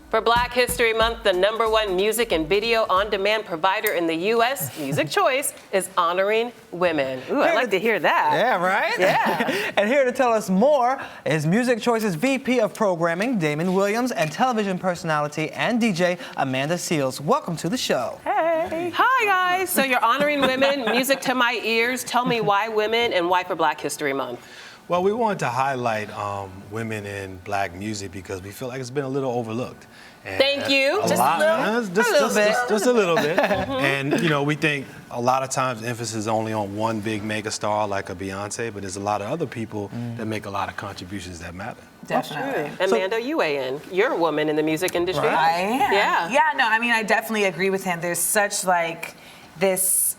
For Black History Month, the #1 music and video on-demand provider in the U.S., Music Choice, is honoring women. Ooh, I'd like to hear that. Yeah, right? Yeah. And here to tell us more is Music Choice's VP of Programming, Damon Williams, and television personality and DJ, Amanda Seals. Welcome to the show. Hey. Hi, guys. So you're honoring women, music to my ears. Tell me why women and why for Black History Month? Well, we wanted to highlight women in black music because we feel like it's been a little overlooked. And Thank you. Just a little bit. And, you know, we think a lot of times emphasis is only on one big mega star like a Beyonce, but there's a lot of other people that make a lot of contributions that matter. Definitely. Amanda, you weigh in. You're a woman in the music industry. Right. I am. Yeah. Yeah, no, I mean, I definitely agree with him. There's such, like, this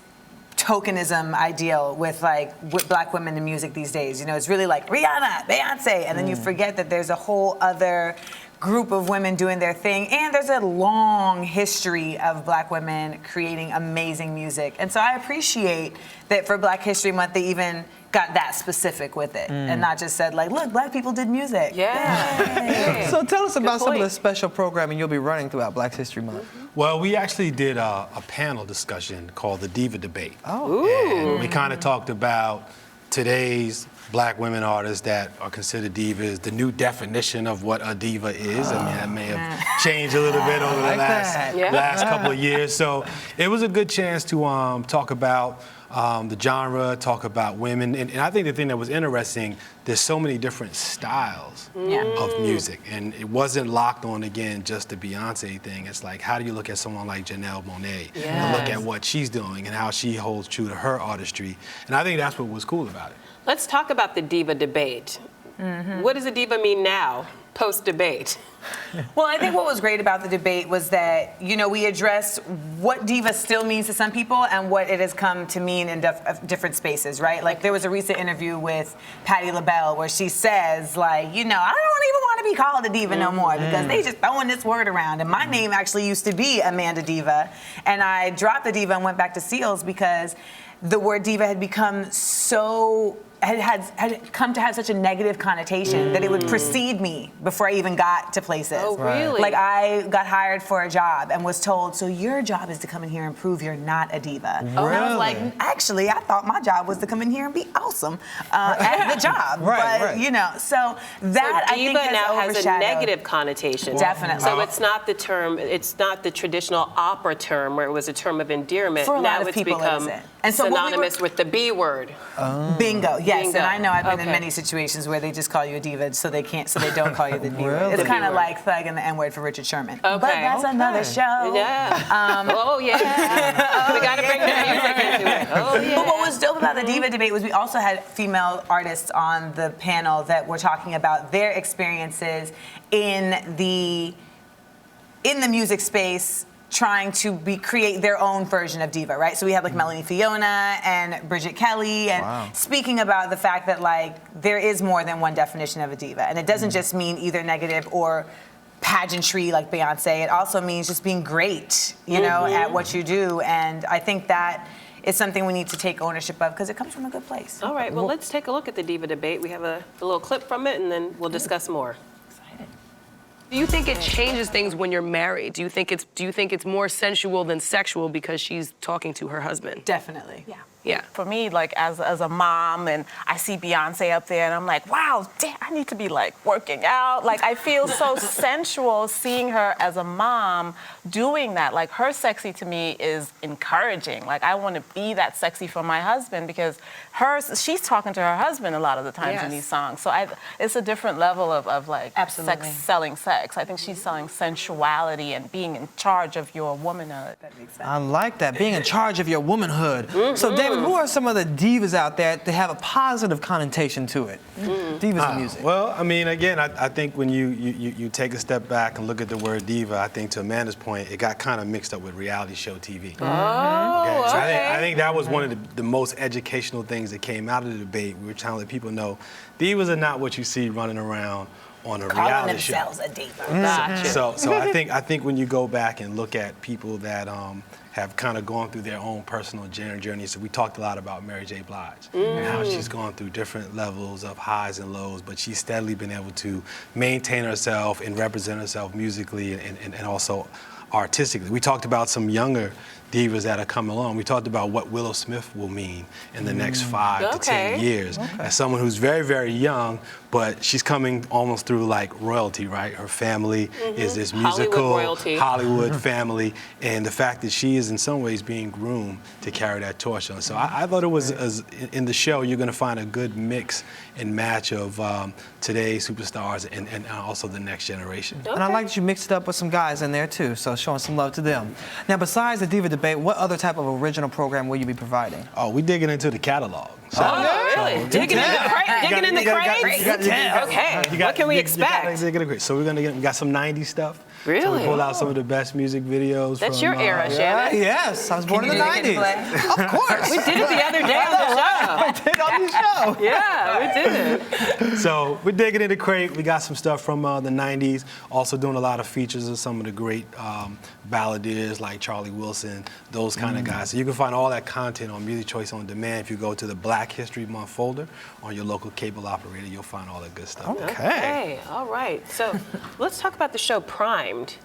tokenism ideal with black women in music these days. You know, it's really like Rihanna, Beyonce, and then you forget that there's a whole other group of women doing their thing, and there's a long history of black women creating amazing music. And so I appreciate that for Black History Month they even got that specific with it and not just said like, look, black people did music. Yeah. So tell us about some of the special programming you'll be running throughout Black History Month. Well, we actually did a panel discussion called the Diva Debate. Oh. And we kind of talked about today's black women artists that are considered divas, the new definition of what a diva is. I mean, that may have changed a little bit over the last couple of years. So it was a good chance to talk about the genre, talk about women. And I think the thing that was interesting, there's so many different styles of music. And it wasn't locked on, again, just the Beyonce thing. It's like, how do you look at someone like Janelle Monáe and look at what she's doing and how she holds true to her artistry? And I think that's what was cool about it. Let's talk about the Diva Debate. What does a diva mean now, post-debate? Well, I think what was great about the debate was that, you know, we addressed what diva still means to some people and what it has come to mean in different spaces, right? Like, there was a recent interview with Patti LaBelle where she says, like, you know, I don't even want to be called a diva no more because they just throwing this word around. And my name actually used to be Amanda Diva. And I dropped the diva and went back to Seals because the word diva had become so... had come to have such a negative connotation that it would precede me before I even got to places. Oh, really? Like, I got hired for a job and was told, so your job is to come in here and prove you're not a diva. Really? And I was like, actually, I thought my job was to come in here and be awesome at the job. But, you know, so that so I think diva now has a overshadowed. negative connotation. Definitely. So it's not the term, it's not the traditional opera term where it was a term of endearment. For a now lot of it's people, become it isn't. And so synonymous with the B word. Bingo. Yes, Bingo. and I know I've been in many situations where they just call you a diva so they don't call you the B word. Really? It's The kind B of word. like Thug and the N word for Richard Sherman. Okay. But that's another show. Yeah. Oh, yeah. We got to bring the music into it. Oh, yeah. But what was dope about the Diva Debate was we also had female artists on the panel that were talking about their experiences in the music space, trying to create their own version of diva, right? So we had like Melanie Fiona and Bridget Kelly, and speaking about the fact that like there is more than one definition of a diva, and it doesn't just mean either negative or pageantry like Beyonce. It also means just being great, you know, at what you do, and I think that is something we need to take ownership of because it comes from a good place. All right, well, let's take a look at the Diva Debate. We have a little clip from it, and then we'll discuss more. Do you think it changes things when you're married? Do you think it's more sensual than sexual because she's talking to her husband? Definitely. Yeah. For me, like as a mom, and I see Beyonce up there, and I'm like, wow, damn, I need to be like working out. Like I feel so sensual seeing her as a mom doing that. Like her sexy to me is encouraging. Like I want to be that sexy for my husband because she's talking to her husband a lot of the times in these songs. So it's a different level of like selling sex. I think she's selling sensuality and being in charge of your womanhood. That makes sense. I like that, being in charge of your womanhood. So David, who are some of the divas out there that have a positive connotation to it? Divas in music. Well, I mean, again, I think when you take a step back and look at the word diva, I think to Amanda's point, it got kind of mixed up with reality show TV. So I think that was one of the most educational things that came out of the debate. We were trying to let people know divas are not what you see running around on a Calling reality show. themselves a diva. Gotcha. So I think when you go back and look at people that have kind of gone through their own personal journey. So we talked a lot about Mary J. Blige and how she's gone through different levels of highs and lows, but she's steadily been able to maintain herself and represent herself musically and also artistically. We talked about some younger divas that are coming along. We talked about what Willow Smith will mean in the next 5 to 10 years. As someone who's very, very young, but she's coming almost through like royalty, right? Her family is this musical Hollywood family, and the fact that she is in some ways being groomed to carry that torch on. So I thought it was, in the show, you're gonna find a good mix and match of today's superstars and also the next generation. And I like that you mixed it up with some guys in there too, so showing some love to them. Now, besides the Diva Debate, what other type of original program will you be providing? Oh, we're digging into the catalog. So, really? Digging in the crate? Digging in the crate? Okay. What can we expect? So we got some 90s stuff. Really? So we pulled out some of the best music videos. That's from, your era, Shannon. Yes, I was born in the 90s. Of course. We did it the other day on the show. I did on the show. Yeah, we did. So we're digging in the crate. We got some stuff from the 90s. Also doing a lot of features of some of the great balladeers like Charlie Wilson, those kind of guys. So you can find all that content on Music Choice On Demand. If you go to the Black History Month folder on your local cable operator, you'll find all that good stuff. Okay, all right. So let's talk about the show Primed.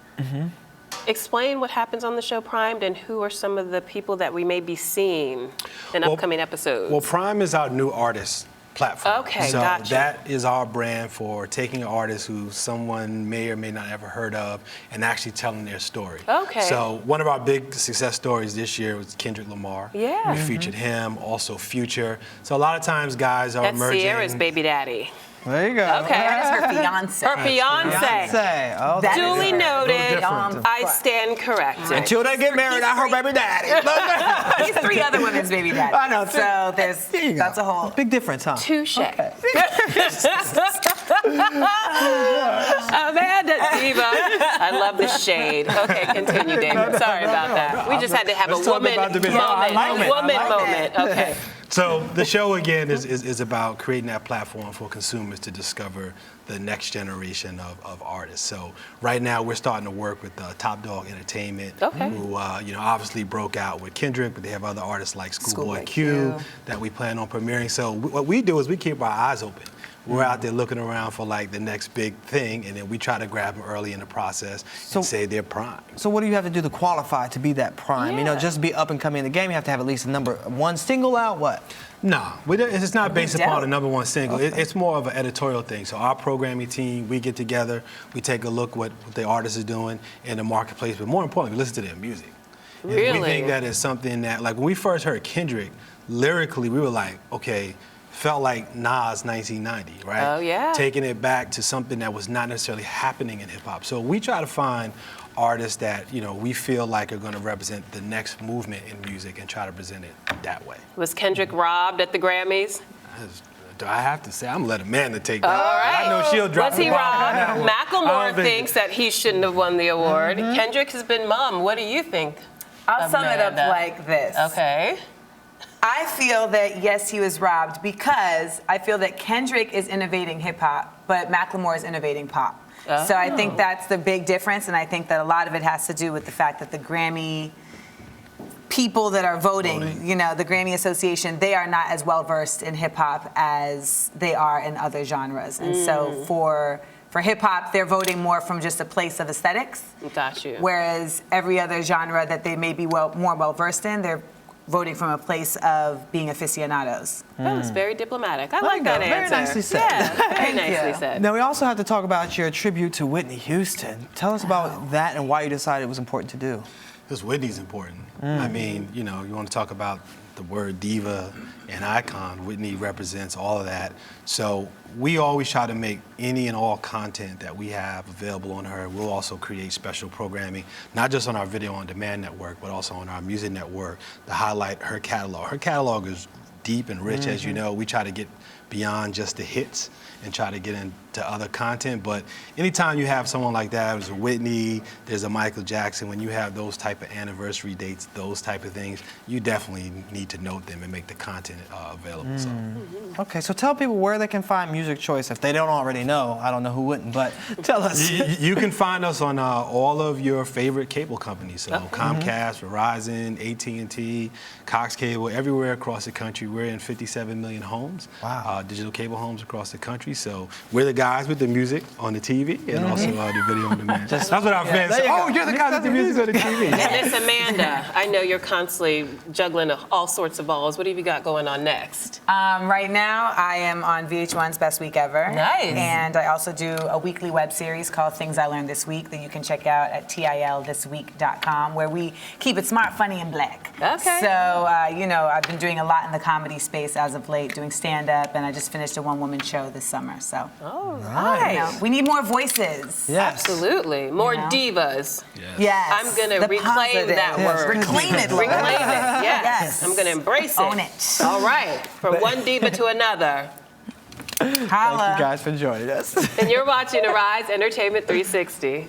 Explain what happens on the show Primed and who are some of the people that we may be seeing in upcoming episodes. Well, Prime is our new artist platform. Okay, so gotcha. that is our brand for taking an artist who someone may or may not ever heard of and actually telling their story. Okay. So one of our big success stories this year was Kendrick Lamar. Yeah. We featured him, also Future. So a lot of times guys are That's emerging. Sierra's baby daddy. There you go. Okay. That is her fiance. Her fiance. Say, oh, That Duly is her. noted. different. I stand corrected. Until they get married, I her baby daddy. He's 3 other women's baby daddy. I know. So There you go. that's a whole. Big difference, huh? Touche. Amanda Diva. I love the shade. Okay, continue, Damon. Sorry about that. We just had to have a Let's talk woman about the video. moment. Okay. So the show again is about creating that platform for consumers to discover the next generation of artists. So right now we're starting to work with Top Dog Entertainment, who obviously broke out with Kendrick, but they have other artists like Schoolboy Q that we plan on premiering. So what we do is we keep our eyes open. We're out there looking around for like the next big thing, and then we try to grab them early in the process and say they're prime. So what do you have to do to qualify to be that prime? You know, just be up and coming in the game, you have to have at least a number one single out, what? No, it's not based upon the number one single. It's more of an editorial thing. So our programming team, we get together, we take a look what the artist is doing in the marketplace, but more importantly, we listen to their music. Really? And we think that is something that, like when we first heard Kendrick, lyrically, we were like, okay, felt like Nas 1990, right? Oh, yeah. Taking it back to something that was not necessarily happening in hip hop. So we try to find artists that, we feel like are going to represent the next movement in music and try to present it that way. Was Kendrick robbed at the Grammys? Do I have to say? I'm gonna let Amanda take that. All right. I know she'll drop Was the he bomb on that robbed? one. Macklemore thinks that he shouldn't have won the award. Kendrick has been mum. What do you think? I'll sum it up Amanda? like this. Okay. I feel that yes, he was robbed because I feel that Kendrick is innovating hip hop, but Macklemore is innovating pop. So I think that's the big difference, and I think that a lot of it has to do with the fact that the Grammy people that are voting, the Grammy Association, they are not as well versed in hip hop as they are in other genres. And so for hip hop, they're voting more from just a place of aesthetics. Got you. Whereas every other genre that they may be more well versed in, they're voting from a place of being aficionados. That was very diplomatic. I like that Very answer. nicely said. Yeah, very nicely said. Now, we also have to talk about your tribute to Whitney Houston. Tell us about that and why you decided it was important to do. Because Whitney's important. I mean, you want to talk about the word diva and icon. Whitney represents all of that. So we always try to make any and all content that we have available on her. We'll also create special programming, not just on our Video On Demand network, but also on our music network to highlight her catalog. Her catalog is deep and rich, as you know. We try to get beyond just the hits and try to get to other content. But anytime you have someone like that, there's a Whitney, there's a Michael Jackson, when you have those type of anniversary dates, those type of things, you definitely need to note them and make the content available. So. Okay, so tell people where they can find Music Choice if they don't already know. I don't know who wouldn't, but tell us. You can find us on all of your favorite cable companies. So Comcast, Verizon, AT&T, Cox Cable, everywhere across the country. We're in 57 million homes, digital cable homes across the country. So we're the guys with the music on the TV and also the video on demand. That's what our fans say. Oh, you're the guys with the music on the TV. And Miss Amanda, I know you're constantly juggling all sorts of balls. What have you got going on next? Right now, I am on VH1's Best Week Ever. Nice. And I also do a weekly web series called Things I Learned This Week that you can check out at tilthisweek.com, where we keep it smart, funny, and black. Okay. So, you know, I've been doing a lot in the comedy space as of late, doing stand-up, and I just finished a one-woman show this summer. So, All right. you know, we need more voices. Yes. Absolutely. More divas. Yes. I'm going to The reclaim positive. that word. Reclaim it, Lord. Reclaim it. Yes. Yes. I'm going to embrace it. Own it. All right. From one diva to another. Holla. Thank you guys for joining us. And you're watching Arise Entertainment 360.